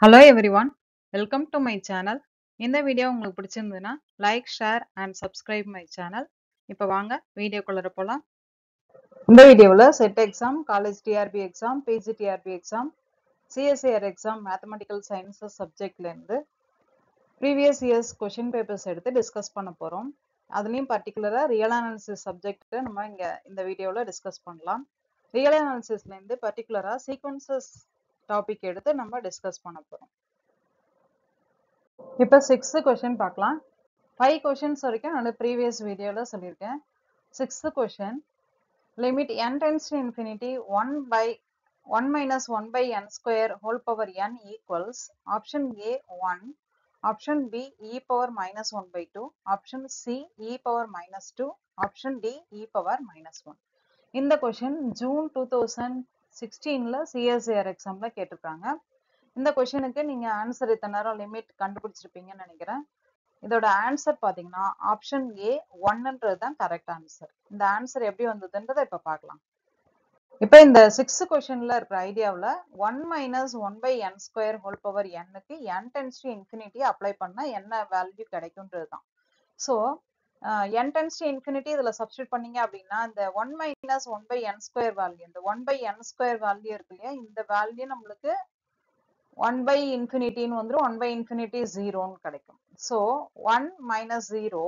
Hello everyone, welcome to my channel. இந்த video உங்களுக்கு பிடிச்சிருந்ததுன்னா like, share and subscribe my channel. இப்போ வாங்க வீடியோக்குள்ள போலாம். இந்த வீடியோவில் SET exam, college TRB exam, PG TRB exam, CSIR exam, mathematical sciences சப்ஜெக்ட்லேருந்து ப்ரீவியஸ் இயர்ஸ் கொஷின் பேப்பர்ஸ் எடுத்து டிஸ்கஸ் பண்ண போகிறோம். அதுலேயும் பர்டிகுலராக ரியல் அனாலிசிஸ் சப்ஜெக்ட் நம்ம இங்கே இந்த வீடியோவில் டிஸ்கஸ் பண்ணலாம். ரியல் அனாலிசிஸ்லேருந்து பர்டிகுலராக சீக்வன்சஸ் டாபிக் எடுத்து நம்ம டிஸ்கஸ் பண்ண போகிறோம். இப்போ 6th கொஸ்டின் பார்க்கலாம். 5 கொஸ்டின்ஸ் வரைக்கும் நான் ப்ரீவியஸ் வீடியோவில் சொல்லியிருக்கேன். 6th question, limit n tends to infinity 1 minus 1 by n square whole power n equals option A 1, option B e power minus 1 by 2, option C e power minus 2, option D e power minus 1. இந்த question June 2016ல CSIR எக்ஸாம்ல கேட்டிருக்காங்க. இந்த கொஸ்டினுக்கு நீங்க answer இத்தனை நேரம் limit கண்டுபிடிச்சிருப்பீங்கன்னு நினைக்கிறேன். இதோட ஆன்சர் பாத்தீங்கன்னா ஆப்ஷன் ஏ 1ன்றது தான் கரெக்ட் ஆன்சர். இந்த ஆன்சர் எப்படி வந்ததுன்றதை இப்ப பார்க்கலாம். இப்ப இந்த 6th கொஸ்டின்ல இருக்கிற ஐடியாவில் 1 minus 1 by n square whole power n-க்கு n tends to infinity apply பண்ணா என்ன வேல்யூ கிடைக்கும்ன்றது தான். So n tends to infinity இதுல சப்ஸ்டியூட் பண்ணீங்க அப்படின்னா இந்த 1 minus 1 by n square value, இந்த 1 by n square வேல்யூ இருக்கு இல்லையா, இந்த வேல்யூ நம்மளுக்கு 1 by infinity-ன்னு வந்துரும். 1 by infinity 0ன்னு கிடைக்கும். ஸோ 1 minus 0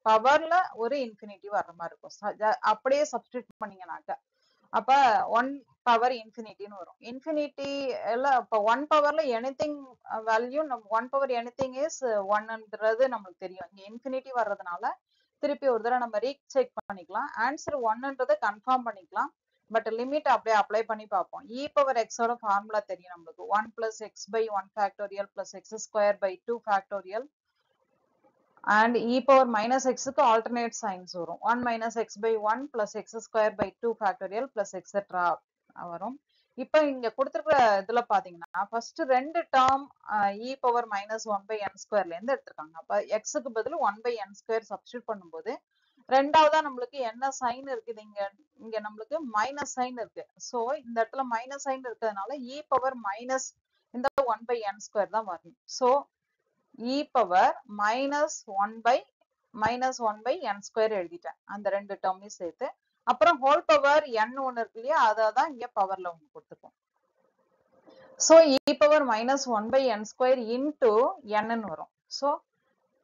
பவர்ல ஒரு இன்ஃபினிட்டி வர்ற மாதிரி இருக்கும். அப்படியே சப்ஸ்டியூட் பண்ணீங்கன்னாக்க அப்ப 1 பவர் இன்ஃபினிட்டின்னு வரும். இன்ஃபினிட்டி எல்லாம் இப்போ 1 பவர்ல எனிதிங் வேல்யூ, நம்ம 1 பவர் எனிதிங் இஸ் 1ன்றது நம்மளுக்கு தெரியும். இங்க இன்ஃபினிட்டி வர்றதுனால திருப்பி ஒரு தடவை நம்ம ரீசெக் பண்ணிக்கலாம். ஆன்சர் 1ன்றதை கன்ஃபார்ம் பண்ணிக்கலாம். பட் லிமிட் அப்படியே அப்ளை பண்ணி பார்ப்போம். இ பவர் எக்ஸோட ஃபார்முலா தெரியும் நம்மளுக்கு. 1 plus x by 1 factorial plus x square by 2 factorial and e power minus xக்கு alternate signs வரும். 1 minus x by 1 plus x square by 2 factorial plus etc வரும். இப்போ இங்க கொடுத்துருக்கிற இதுல பாத்தீங்கன்னா ஃபர்ஸ்ட் ரெண்டு term e power minus 1 by n squareல இருந்து எடுத்திருக்காங்க. அப்ப xக்கு பதில் 1 by n square சப்ஸ்டியூட் பண்ணும்போது ரெண்டாவதா நம்மளுக்கு என்ன சைன் இருக்குது, இங்க நம்மளுக்கு மைனஸ் சைன் இருக்கு. சோ இந்த இடத்துல மைனஸ் சைன் இருக்கிறதுனால இ பவர் மைனஸ் இந்த 1 by n ஸ்கொயர் தான் வரும். So e power -1 by n square எழுதிட்டேன் அந்த ரெண்டு டேர்மையும் சேர்த்து. அப்புறம் ஹோல் பவர் n ஒன்னு இருக்கு இல்லையா, அதான் இங்க பவர்ல ஒன்று கொடுத்துருக்கோம். So e power -1 by n square into n வரும். சோ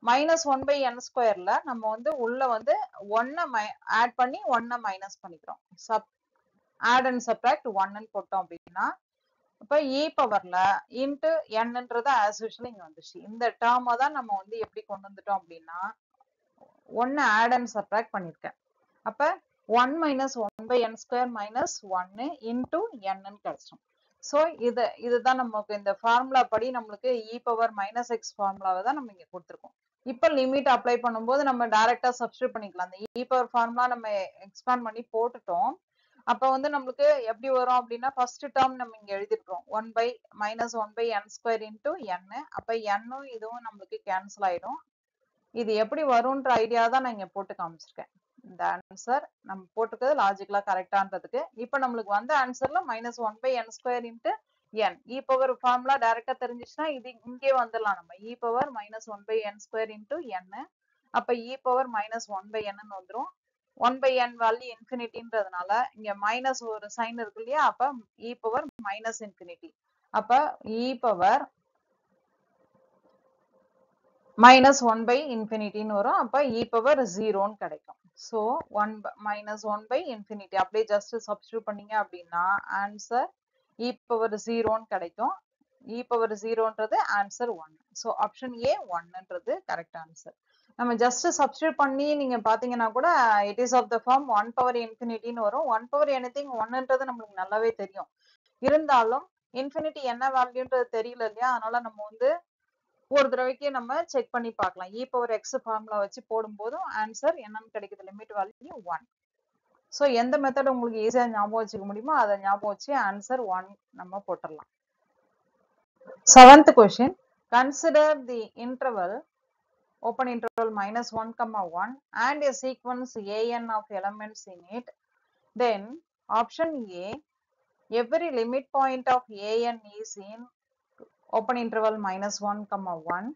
-1 by n ஸ்கொயர்ல நம்ம வந்து உள்ள வந்து 1 ஆட் பண்ணி 1 மைனஸ் பண்ணிக்கிறோம். ஆட் அண்ட் சப்ட்ராக்ட் 1ன்னு போட்டோம் அப்படின்னா இப்ப இ பவர்ல இன்டு என்னன்றது ஆஸ் யூஷுவல் இங்க வந்துச்சு. இந்த டேர்மை தான் நம்ம வந்து எப்படி கொண்டு வந்துட்டோம் அப்படின்னா 1 ஆட் அண்ட் சப்ட்ராக்ட் பண்ணிருக்கேன். அப்ப 1 minus 1 by n square minus 1 into n கிடைச்சிடும். சோ இதுதான் நமக்கு இந்த ஃபார்முலா படி நம்மளுக்கு இ பவர் மைனஸ் எக்ஸ் ஃபார்முலாவை தான் நம்ம இங்க கொடுத்துருக்கோம். இப்ப லிமிட் அப்ளை பண்ணும்போது நம்ம டைரக்டா சப்ஸ்டியூட் பண்ணிக்கலாம். அந்த இ பவர் ஃபார்முலா நம்ம எக்ஸ்பேண்ட் பண்ணி போட்டுட்டோம். அப்ப வந்து நம்மளுக்கு எப்படி வரும் அப்படின்னா ஃபர்ஸ்ட் டேர்ம் நம்ம இங்க எழுதிருக்கோம் 1 by -1 by n square into n. அப்ப n-ம் இதுவும் நம்மளுக்கு கேன்சல் ஆயிடும். இது எப்படி வரும்ன்ற ஐடியா தான் நான் இங்க போட்டு காமிச்சிருக்கேன். இந்த ஆன்சர் நம்ம போட்டுக்கிறது லாஜிக்கலா கரெக்டான்றதுக்கு. இப்ப நம்மளுக்கு வந்த ஆன்சர்ல -1 by n square into n e power formula டைரக்டா தெரிஞ்சிச்சுன்னா இது இங்கே வந்துடலாம். நம்ம e power -1 by n square into n. அப்ப இ பவர் -1 by n வந்துரும். 1 by n வேல்யூ இன்ஃபினிட்டின்றதுனால இங்க மைனஸ் ஒரு சைன் இருக்கு இல்லையா, அப்ப இ பவர் மைனஸ் இன்ஃபினிட்டி. அப்ப இ பவர் -1 by இன்ஃபினிட்டின்னு வரும். அப்ப இ பவர் 0ன்னு கிடைக்கும். சோ 1 by infinity அப்படியே ஜஸ்ட் சப்ஸ்டியூட் பண்ணீங்க அப்படின்னா ஆன்சர் இ பவர் 0ன்னு கிடைக்கும். இ பவர் 0ன்றது ஆன்சர் 1. சோ ஆப்ஷன் ஏ 1ன்றது கரெக்ட் ஆன்சர். நம்ம ஜஸ்ட் சப்ஸ்டியூட் பண்ணி நீங்க பாத்தீங்கன்னா கூட it is of the form 1 power இன்ஃபினிட்டின்னு வரும். 1 பவர் எனிதிங் 1ன்றது நம்மளுக்கு நல்லாவே தெரியும். இருந்தாலும் இன்ஃபினிட்டி என்ன வேல்யூன்றது தெரியல இல்லையா, அதனால நம்ம வந்து ஒரு தடவைக்கு நம்ம செக் பண்ணி பார்க்கலாம். இ பவர் எக்ஸ் ஃபார்முலா வச்சு போடும்போதும் ஆன்சர் என்னன்னு கிடைக்குது, லிமிட் வேல்யூ 1. சோ எந்த மெத்தட் உங்களுக்கு ஈஸியா ஞாபகம் வச்சுக்க முடியுமோ அதை ஞாபகம் வச்சு ஆன்சர் 1 நம்ம போட்டுடலாம். 7th question, consider the interval open interval -1, 1 and a sequence an of elements in it. Then option A, every limit point of an is in open interval minus 1 comma 1.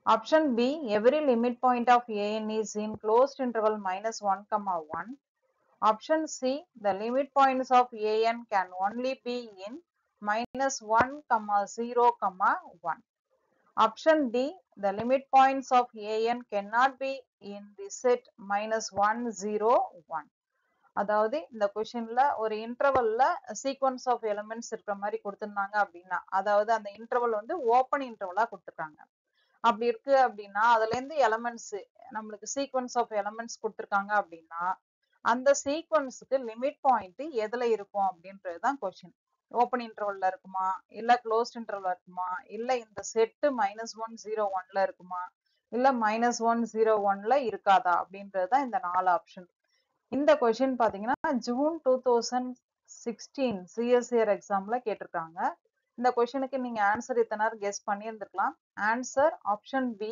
Option B, every limit point of an is in closed interval minus 1 comma 1. Option C, the limit points of an can only be in minus 1 comma 0 comma 1. Option D, the limit points of an cannot be in the set minus 1 0 1. அதாவது இந்த கொஸ்டின்ல ஒரு இன்டர்வல்ல sequence of elements இருக்கிற மாதிரி கொடுத்திருந்தாங்க அப்படின்னா, அதாவது அந்த இன்டர்வல் வந்து ஓப்பன் இன்டர்வலா கொடுத்துருக்காங்க. அப்படி இருக்கு அப்படின்னா அதுல இருந்து எலிமெண்ட்ஸ் நம்மளுக்கு சீக்வன்ஸ் ஆஃப் எலிமெண்ட்ஸ் கொடுத்துருக்காங்க அப்படின்னா அந்த சீக்வன்ஸுக்கு லிமிட் பாயிண்ட் எதுல இருக்கும் அப்படின்றதுதான் கொஸ்டின். ஓப்பன் இன்டர்வல்ல இருக்குமா, இல்ல க்ளோஸ்ட் இன்டர்வல்ல இருக்குமா, இல்ல இந்த செட்டு -1 0 1ல இருக்குமா, இல்ல -1 0 1ல இருக்காதா அப்படின்றதுதான் இந்த 4 ஆப்ஷன். இந்த கொஸ்டின் பாத்தீங்கன்னா ஜூன் 2016 சிஎஸ்சிஆர் எக்ஸாம்ல கேட்டிருக்காங்க. இந்த கொஸ்டினுக்கு நீங்க ஆன்சர் இத்தனை நேரம் கெஸ் பண்ணியிருந்திருக்கலாம். Answer option B,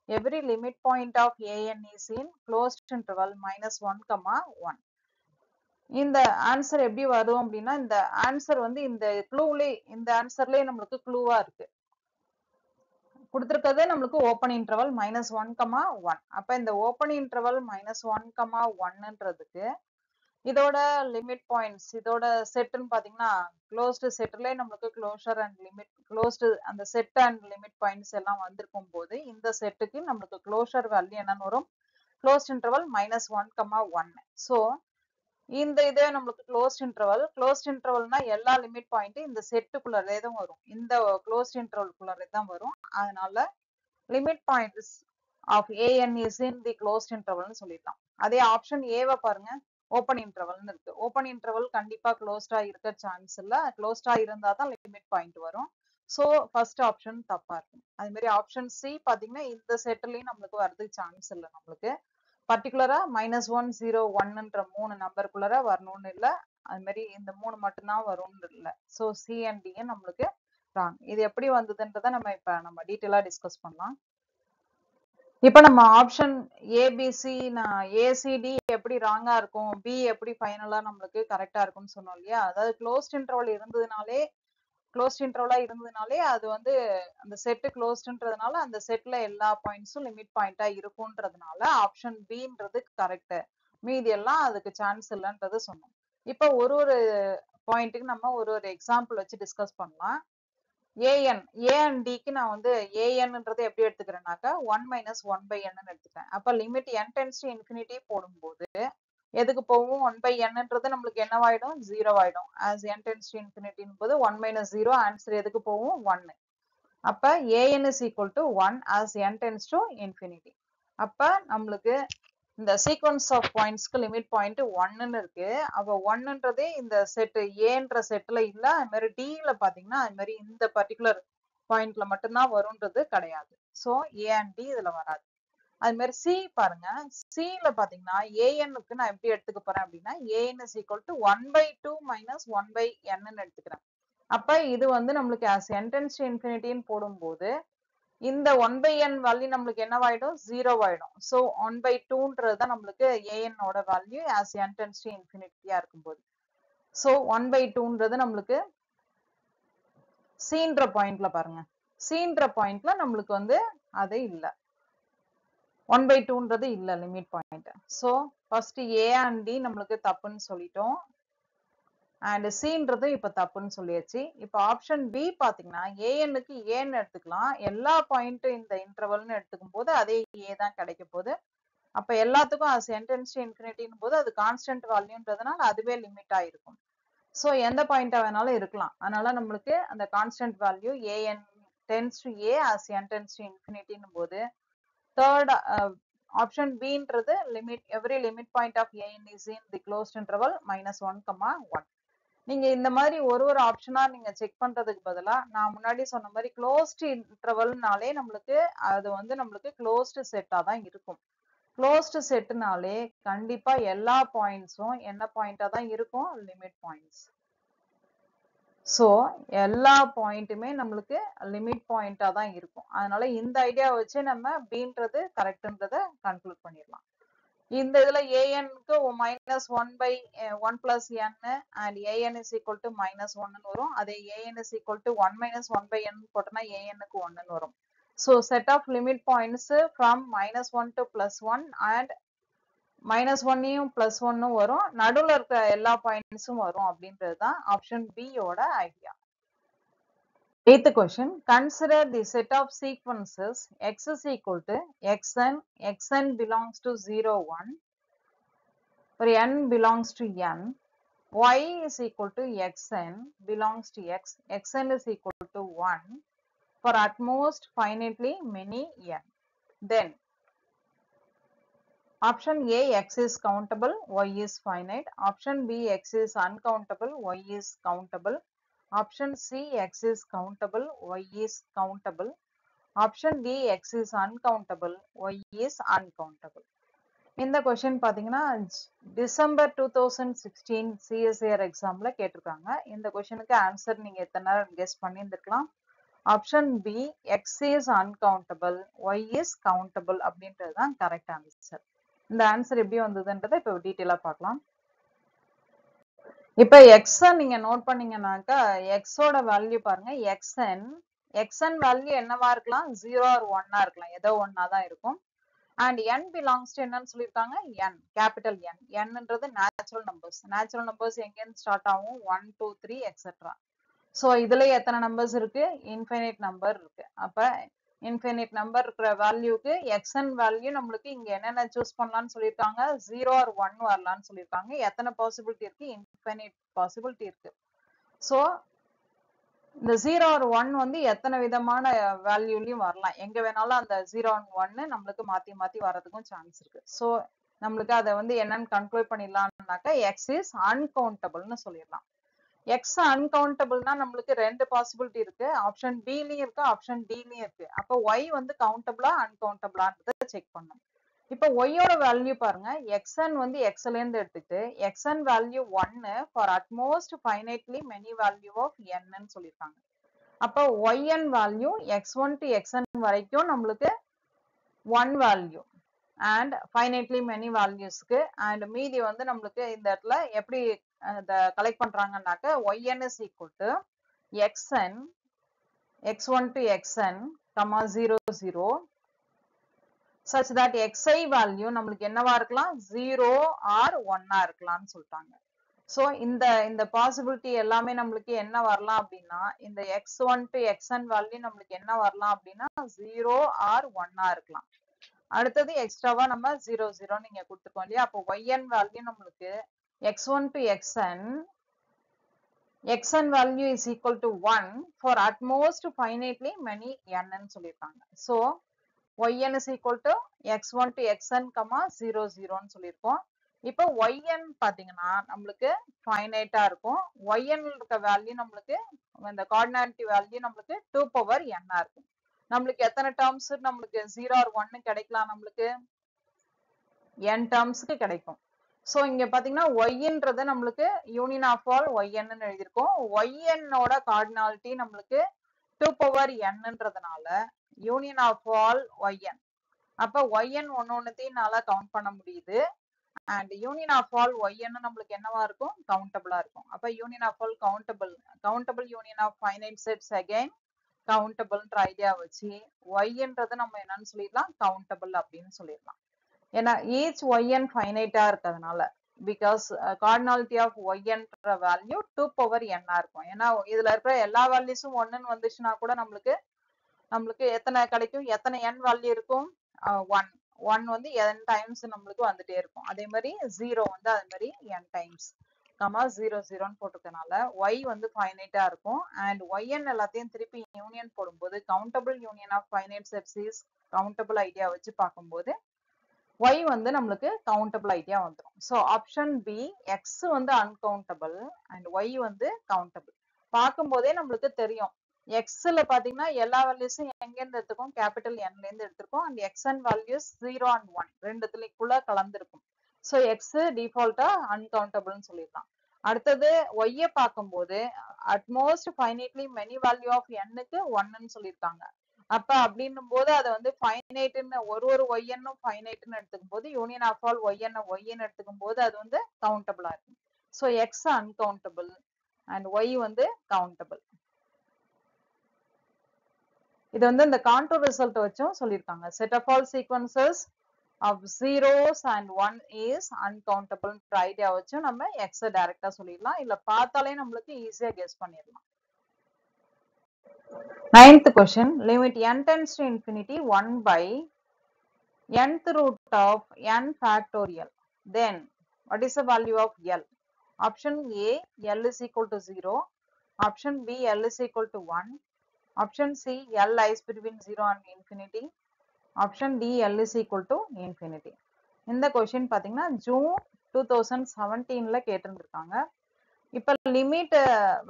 every limit point of an is in closed interval minus 1 comma 1. இந்த ஆன்சர் எப்படி வரும் அப்படின்னா இந்த ஆன்சர் வந்து இந்த க்ளூலே இந்த ஆன்சர்லயே நம்மளுக்கு க்ளூவா இருக்கு கொடுத்திருக்கிறது. நம்மளுக்கு ஓப்பன் இன்டர்வல் -1 comma 1. அப்ப இந்த ஓப்பன் இன்டர்வல் -1 comma 1ன்றதுக்கு இதோட லிமிட் பாயிண்ட்ஸ் இதோட செட்னு பாத்தீங்கன்னா க்ளோஸ்டு செட்ல நம்மளுக்கு க்ளோஷர் அண்ட் லிமிட் க்ளோஸ்டு அந்த செட் அண்ட் லிமிட் பாயிண்ட்ஸ் எல்லாம் வந்திருக்கும் போது இந்த செட்டுக்கு நம்மளுக்கு க்ளோஷர் வேல்யூ என்னன்னு வரும், க்ளோஸ்ட் இன்டர்வல் -1 comma 1. ஸோ இந்த இதே நம்மளுக்கு க்ளோஸ்ட் இன்டர்வல்னா எல்லா லிமிட் பாயிண்ட்டும் இந்த செட்டுக்குள்ளே தான் வரும், இந்த க்ளோஸ்ட் இன்டர்வல்குள்ளே தான் வரும். அதனால limit points of an is in the closed intervalனு சொல்லிடலாம். அதே ஆப்ஷன் ஏவை பாருங்க, ஓப்பன் இன்டர்வல்னு இருக்கு. ஓப்பன் இன்டர்வல் கண்டிப்பா க்ளோஸ்டா இருக்க சான்ஸ் இல்ல, க்ளோஸ்டா இருந்தா தான் லிமிட் பாயிண்ட் வரும். சோ ஃபர்ஸ்ட் ஆப்ஷன் தப்பா இருக்கும். அதே மாதிரி ஆப்ஷன் சி பாத்தீங்கன்னா இந்த செட்லயும் நம்மளுக்கு வரது சான்ஸ் இல்ல, நம்மளுக்கு பர்டிகுலரா -1 0 1ன்ற 3 நம்பருக்குள்ளர வரணும்னு இல்ல, அது மாதிரி இந்த 3 மட்டும்தான் வரும்னு இல்ல. சோ சி அண்ட் டி நம்மளுக்கு ராங். இது எப்படி வந்ததுன்றத நம்ம டீட்டெயிலா டிஸ்கஸ் பண்ணலாம். இப்ப நம்ம ஆப்ஷன் ஏபிசி ஏசிடி எப்படி ராங்கா இருக்கும், பி எப்படி ஃபைனலா நம்மளுக்கு கரெக்டா இருக்கும்னு சொன்னோம் இல்லையா. அதாவது க்ளோஸ்ட் இன்டர்வல் இருந்ததுனாலே அது வந்து அந்த செட் க்ளோஸ்ட்ன்றதுனால அந்த செட்ல எல்லா பாயிண்ட்ஸும் லிமிட் பாயிண்டா இருக்கும்ன்றதுனால ஆப்ஷன் பின்றது கரெக்ட், மீதி எல்லாம் அதுக்கு சான்ஸ் இல்லைன்றது சொன்னோம். இப்ப ஒரு பாயிண்ட்டுக்கு நம்ம ஒரு எக்ஸாம்பிள் வச்சு டிஸ்கஸ் பண்ணலாம். an a and dக்கு நான் வந்து anன்றது எப்படி எடுத்துக்கிறேன்னாக்கா 1 - 1/n எடுத்துக்கிறேன். அப்ப limit n tends to infinity போடும்போது எதுக்கு போகும், 1/nன்றது நம்மளுக்கு என்னவாயிடும், 0 ஆயிடும். as n tends to infinity போது 1 - 0 ஆன்சர் எதுக்கு போகும், 1. அப்ப an is equal to 1 as n tends to infinity. அப்ப நம்மளுக்கு இந்த சீக்வன்ஸ் ஆஃப் பாயிண்ட்ஸ்க்கு லிமிட் பாயிண்ட் 1ன்னு இருக்கு. அப்ப 1ன்றதே இந்த செட் ஏன்ற செட்ல இல்ல, அது மாதிரி டில பாத்தீங்கன்னா அது மாதிரி இந்த பர்டிகுலர் பாயிண்ட்ல மட்டும்தான் வரும்ன்றது கிடையாது. சோ ஏ அண்ட் டி இதுல வராது. அது மாதிரி சி பாருங்க, சில பாத்தீங்கன்னா ஏஎன்னுக்கு நான் எப்படி எடுத்துக்க போறேன் அப்படின்னா an is equal to 1/2 minus 1/n எடுத்துக்கிறேன். அப்ப இது வந்து நம்மளுக்கு as n tends to infinity போடும்போது இந்த 1/n வேல்யூ நம்மளுக்கு என்னவாயிடும், 0 ஆயிடும். சோ 1/2ன்றது தான் நம்மளுக்கு an ஓட value as n tends to infinity இருக்கும்போது. சோ 1/2ன்றது நம்மளுக்கு cன்ற பாயிண்ட்ல பாருங்க, cன்ற பாயிண்ட்ல நம்மளுக்கு வந்து அது இல்ல, 1/2ன்றது இல்ல limit point. So first a and d நம்மளுக்கு தப்புன்னு சொல்லிட்டோம், அண்ட் சின்றது இப்ப தப்புன்னு சொல்லியாச்சு. இப்ப ஆப்ஷன் பி பாத்தீங்கன்னா ஏஎன்னுக்கு ஏன்னு எடுத்துக்கலாம், எல்லா பாயிண்ட்டும் இந்த இன்டர்வல்னு எடுத்துக்கும் போது அதே ஏ தான் கிடைக்க போகுது. அப்ப எல்லாத்துக்கும் as n tends to infinity போது அது கான்ஸ்டன்ட் வேல்யூன்றதுனால அதுவே லிமிட் ஆயிருக்கும். சோ எந்த பாயிண்டா வேணாலும் இருக்கலாம். அதனால நம்மளுக்கு அந்த constant value an tends to a as n tends to infinity போது தேர்ட் ஆப்ஷன் பின்றது limit every limit point of an is in the closed interval -1, 1. நீங்க இந்த மாதிரி ஒரு ஆப்ஷனா நீங்க செக் பண்றதுக்கு பதிலா நான் முன்னாடி சொன்ன மாதிரி க்ளோஸ்ட் இன்டர்வல்னாலே நம்மளுக்கு அது வந்து நம்மளுக்கு க்ளோஸ்ட் செட்டா தான் இருக்கும். க்ளோஸ்ட் செட்னாலே கண்டிப்பா எல்லா பாயிண்ட்ஸும் என்ன பாயிண்டா தான் இருக்கும், லிமிட் பாயிண்ட்ஸ். சோ எல்லா பாயிண்ட்டுமே நம்மளுக்கு லிமிட் பாயிண்டா தான் இருக்கும். அதனால இந்த ஐடியா வச்சு நம்ம பீன்றது கரெக்ட்ன்றத கன்க்ளூட் பண்ணிடலாம். இந்த இதுல an க்கு minus 1 by 1 plus n and an is equal to minus 1 வரும். அதே an is equal to 1 minus 1 by n போட்டோம்னா an க்கு 1 வரும். So set of limit points from minus 1 to plus 1 and minus 1 plus 1 வரும். நடுவுல இருக்க எல்லா பாயிண்ட்ஸும் வரும் அப்படின்றது தான் ஆப்ஷன் பி யோட idea. Eighth question, consider the set of sequences x is equal to xn belongs to 0, 1, for n belongs to n, y is equal to xn belongs to xn is equal to 1, for at most finitely many n. Then, option A, x is countable, y is finite. Option B, x is uncountable, y is countable. Option C, x is countable, y is countable. Option D, x is uncountable, y is uncountable. இந்த question பாத்தீங்கன்னா December 2016 CSIR எக்ஸாம்ல கேட்டிருக்காங்க. இந்த கொஸ்டினுக்கு answer நீங்க எத்தனை நேரம் guess பண்ணியிருந்திருக்கலாம். Option B, X is uncountable, Y is countable அப்படின்றது தான் கரெக்ட் ஆன்சர். இந்த ஆன்சர் எப்படி வந்ததுன்றதை இப்போ டீட்டெயிலா பார்க்கலாம். இப்ப எக்ஸ் நீங்க நோட் பண்ணீங்கன்னாக்கா எக்ஸோட வேல்யூ பாருங்க, எக்ஸ்என் வேல்யூ என்னவா இருக்கலாம், 0 or 1 இருக்கலாம், ஏதோ ஒன்னா தான் இருக்கும். அண்ட் n பிலாங்ஸ் டு என்னன்னு சொல்லியிருக்காங்க, n கேபிட்டல் n ன்றது நேச்சுரல் நம்பர்ஸ் எங்க இருந்து ஸ்டார்ட் ஆகும், 1 2 3 எக்ஸெட்ரா. சோ இதுல எத்தனை நம்பர்ஸ் இருக்கு, இன்ஃபினிட் நம்பர் இருக்கு. அப்ப இன்ஃபினிட் நம்பர் இருக்கிற வேல்யூக்கு xn வேல்யூ நம்மளுக்கு இங்க என்னென்ன சூஸ் பண்ணலாம்னு சொல்லியிருக்காங்க, 0 or 1 வரலாம்னு சொல்லியிருக்காங்க. எத்தனை பாசிபிலிட்டி இருக்கு, இன்ஃபினிட் பாசிபிலிட்டி இருக்கு. சோ இந்த 0 or 1 வந்து எத்தனை விதமான வேல்யூலயும் வரலாம், எங்க வேணாலும் அந்த 0 and 1 நம்மளுக்கு மாத்தி மாத்தி வரதுக்கும் சான்ஸ் இருக்கு. சோ நம்மளுக்கு அதை வந்து என்னன்னு கன்க்ளூட் பண்ணிடலாம்னாக்கா எக்ஸ் இஸ் அன்கவுண்டபிள்னு சொல்லிடலாம். எக்ஸ் அன்கவுண்டபிள்னா நம்மளுக்கு ரெண்டு பாசிபிலிட்டி இருக்கு, ஆப்ஷன் பிலயும் இருக்கு, ஆப்ஷன் டிலயும் இருக்கு. அப்ப ஒய் வந்து கவுண்டபிளா அன்கவுண்டபிளான்றத செக் பண்ணணும். இப்ப ஒய்யோட வேல்யூ பாருங்க, எக்ஸ்என் வந்து எக்ஸ்ல இருந்து எடுத்துட்டு x n value 1 for at most finitely many value of n சொல்லியிருக்காங்க. அப்ப yn value x1 to xn வரைக்கும் நம்மளுக்கு 1 value and finitely many வேல்யூஸ்க்கு, and மீதி வந்து நம்மளுக்கு இந்த இடத்துல எப்படி collect பண்றாங்கன்னாக்க yn is equal to xn x1 to xn, 0 0 such that xi value நம்மளுக்கு என்னவா இருக்கலாம், 0 or 1 இருக்கலாம்னு சொல்லிட்டாங்க. சோ இந்த பாசிபிலிட்டி எல்லாமே நம்மளுக்கு என்ன வரலாம் அப்படின்னா, இந்த x1 to xn வேல்யூ நம்மளுக்கு என்ன வரலாம் அப்படின்னா 0 or 1 இருக்கலாம். அடுத்தது எக்ஸ்ட்ராவா நம்ம 0 0 நீங்க கொடுத்துருக்கோம் இல்லையா. அப்போ yn வேல்யூ நம்மளுக்கு x1 to xn value is equal to 1 for at most finitely many n ன்னு சொல்லியிருக்காங்க. So yn is equal to x1 to xn, 0 0 ன்னு சொல்லியிருக்கோம். இப்போ yn பாத்தீங்கன்னா நம்மளுக்கு ஃபைனைட்டா இருக்கும். yn இருக்க வேல்யூ நம்மளுக்கு இந்த கோஆர்டினேட் வேல்யூ நம்மளுக்கு 2 power n இருக்கும். நம்மளுக்கு எத்தனை டேர்ம்ஸ் நம்மளுக்கு 0 or 1 கிடைக்கலாம், நம்மளுக்கு n டேர்ம்ஸ்க்கு கிடைக்கும். சோ இங்க பாத்தீங்கன்னா yன்றது நம்மளுக்கு யூனியன் ஆஃப் ஆல் yn ன்னு எழுதியிருக்கோம். yn ஓட கார்டினாலிட்டி நம்மளுக்கு 2 power nன்றதுனால யூனியன் ஆஃப் ஆல் yn. அப்ப yn ஒன்னொன்னுத்தையும் கவுண்ட் பண்ண முடியுது. And union of all yn நம்மளுக்கு என்னவா இருக்கும், கவுண்டபிளா இருக்கும். அப்ப union of all countable union of finite sets again கவுண்டபிள்ன்ற ஐடியா வச்சு yன்றது நம்ம என்னன்னு சொல்லிடலாம், கவுண்டபிள் அப்படின்னு சொல்லிடலாம். ஏன்னா ஈச் yn ஃபைனைட்டா இருக்கிறதுனால, பிகாஸ் கார்டினாலிட்டி ஆஃப் yன்ற வேல்யூ 2 power n இருக்கும். ஏன்னா இதுல இருக்கிற எல்லா வேல்யூஸும் 1ன்னு வந்துச்சுன்னா கூட நம்மளுக்கு எத்தனை கிடைக்கும், எத்தனை n வேல்யூ இருக்கும், 1 வந்து n டைம்ஸ் நம்மளுக்கு வந்துட்டே இருக்கும். அதே மாதிரி 0 வந்து அதே மாதிரி n டைம்ஸ், 0 0ன்னு போட்டிருக்கனால y வந்து ஃபைனைட்டா இருக்கும். அண்ட் yn எல்லாத்தையும் திருப்பி யூனியன் போடும்போது countable union of finite sets is countable idea வச்சு பார்க்கும்போது y வந்து நம்மளுக்கு கவுண்டபிள் ஐடியா வந்துடும். ஸோ ஆப்ஷன் பி, எக்ஸ் வந்து அன்கவுண்டபிள் அண்ட் y வந்து கவுண்டபிள். பார்க்கும்போதே நம்மளுக்கு தெரியும், எக்ஸ்ல பாத்தீங்கன்னா எல்லா வேல்யூஸும் எங்க இருந்து எடுத்துக்கும், கேபிட்டல் nல இருந்து எடுத்திருக்கோம். அண்ட் xn வேல்யூஸ் 0 and 1 ரெண்டுத்துக்குள்ள கலந்துருக்கும். ஸோ எக்ஸ் டிஃபால்ட்டா அன்கவுண்டபிள்னு சொல்லிடலாம். அடுத்தது y பார்க்கும்போது at most finitely many value of nக்கு 1ன்னு சொல்லியிருக்காங்க. அப்ப அப்படின்னும் போது அதை வந்து ஃபைனைட்னு ஒரு ஒய்என்னும் ஃபைனைட்னு எடுத்துக்கும் போது யூனியன் ஆஃப் ஆல் ஒய்என் ஒய்ன்னு எடுத்துக்கும் போது அது வந்து கவுண்டபிளா இருக்கும். So X uncountable and Y வந்து கவுண்டபிள். இது வந்து இந்த கான்டூர் ரிசல்ட் வச்சும் சொல்லியிருக்காங்க. Set of all sequences of zeros and 1 is uncountable idea வச்சு நம்ம x டைரக்டா சொல்லிடலாம். இல்ல பார்த்தாலே நம்மளுக்கு ஈஸியா கெஸ் பண்ணிடலாம். 9th question, limit n tends to infinity 1 by nth root of n factorial. Then what is the value of L? Option A, L is equal to 0. Option B, L is equal to 1. Option C, L lies between 0 and infinity. Option D, L is equal to infinity. இந்த question பாத்தீங்கன்னா June 2017ல கேட்டிருந்திருக்காங்க. இப்ப limit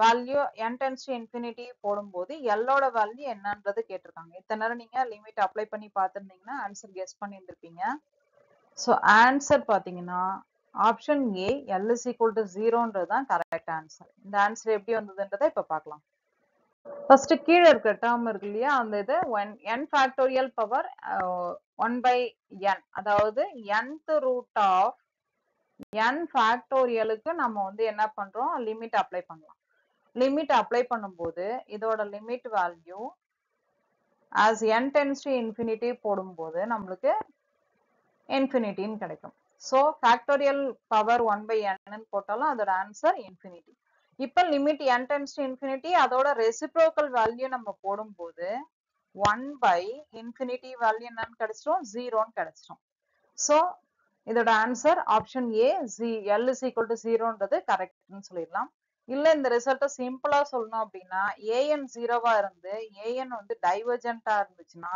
value n tends to infinity போடும்போது எல்லோட value என்னன்றது கேட்டிருக்காங்க. இத்தனை நேரம் நீங்க limit apply பண்ணி பார்த்திருந்தீங்கன்னா ஆன்சர் கெஸ் பண்ணியிருந்திருப்பீங்க. ஸோ ஆன்சர் பாத்தீங்கன்னா option A L is equal to 0ன்றது தான் கரெக்ட் ஆன்சர். இந்த ஆன்சர் எப்படி வந்ததுன்றதை இப்ப பார்க்கலாம். ஃபர்ஸ்ட் கீழே இருக்கிற டேர்ம் இருக்கு இல்லையா, அந்த இது n factorial power 1 by n, அதாவது nth ரூட் ஆஃப் n ஃபேக்டோரியலுக்கு நம்ம வந்து என்ன பண்றோம், லிமிட் அப்ளை பண்ணலாம். லிமிட் அப்ளை பண்ணும்போது இதோட limit value as n tends to infinity போடும்போது நம்மளுக்கு இன்ஃபினிட்டின்னு கிடைக்கும். So factorial power 1 by n போட்டாலும் அதோட ஆன்சர் இன்ஃபினிட்டி. இப்ப limit n tends to infinity அதோட ரெசிப்ரோக்கல் வேல்யூ நம்ம போடும்போது 1 by infinity வேல்யூ என்னன்னு கிடைச்சிரும், 0ன்னு கிடைச்சிரும். ஸோ இதோட answer option A L is equal to 0ன்றது கரெக்ட்னு சொல்லிடலாம். இல்ல இந்த ரிசல்ட்டை சிம்பிளா சொல்லணும் அப்படின்னா an 0வா இருந்து an வந்து டைவர்ஜென்டா இருந்துச்சுன்னா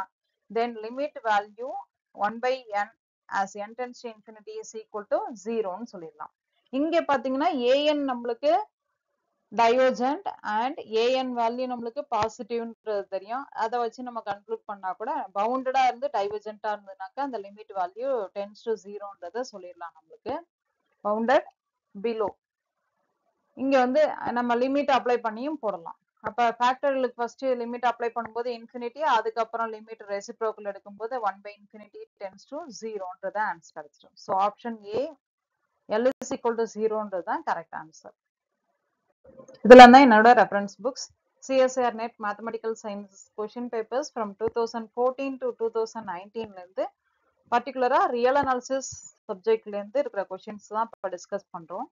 தென் limit value 1 by n as n tends to infinity is equal to 0ன்னு சொல்லிடலாம். இங்க பாத்தீங்கன்னா an நம்மளுக்கு டைவர்ஜென்ட் அண்ட் an வேல்யூ நம்மளுக்கு பாசிட்டிவ்ன்றது தெரியும். அதை வச்சு நம்ம கன்க்ளூட் பண்ணா கூட பவுண்டடா இருந்து டைவர்ஜென்டா இருந்ததுனாக்கா அந்த லிமிட் வேல்யூ டென்ஸ் டு 0ன்றதை சொல்லிடலாம். நம்மளுக்கு பவுண்டட் பிலோ இங்க வந்து நம்ம லிமிட் அப்ளை பண்ணியும் போடலாம். அப்ப ஃபேக்டரியலுக்கு ஃபர்ஸ்ட் லிமிட் அப்ளை பண்ணும்போது இன்ஃபினிட்டி, அதுக்கப்புறம் லிமிட் ரெசிப்ரோக்கல் எடுக்கும்போது 1 by infinity tends to 0ன்றத ஆன்சர் கிடைச்சிடும். So option A L is equal to 0ன்றது தான் கரெக்ட் ஆன்சர். இதுல தான் என்னோட reference books CSIR NET mathematical science question papers from 2014 to 2019ல இருந்து பர்டிகுலரா ரியல் அனாலிசிஸ் சப்ஜெக்ட்ல இருந்து இருக்கிற கொஸ்டின்ஸ் தான் இப்ப டிஸ்கஸ் பண்றோம்.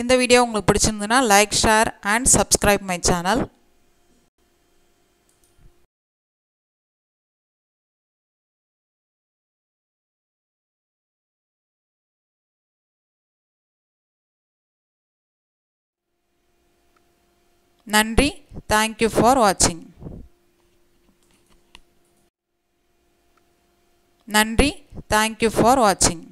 இந்த வீடியோ உங்களுக்கு பிடிச்சிருந்ததுன்னா like, share and subscribe my channel. நன்றி. தேங்க்யூ ஃபார் வாட்சிங். நன்றி. தேங்க்யூ ஃபார் வாட்சிங்.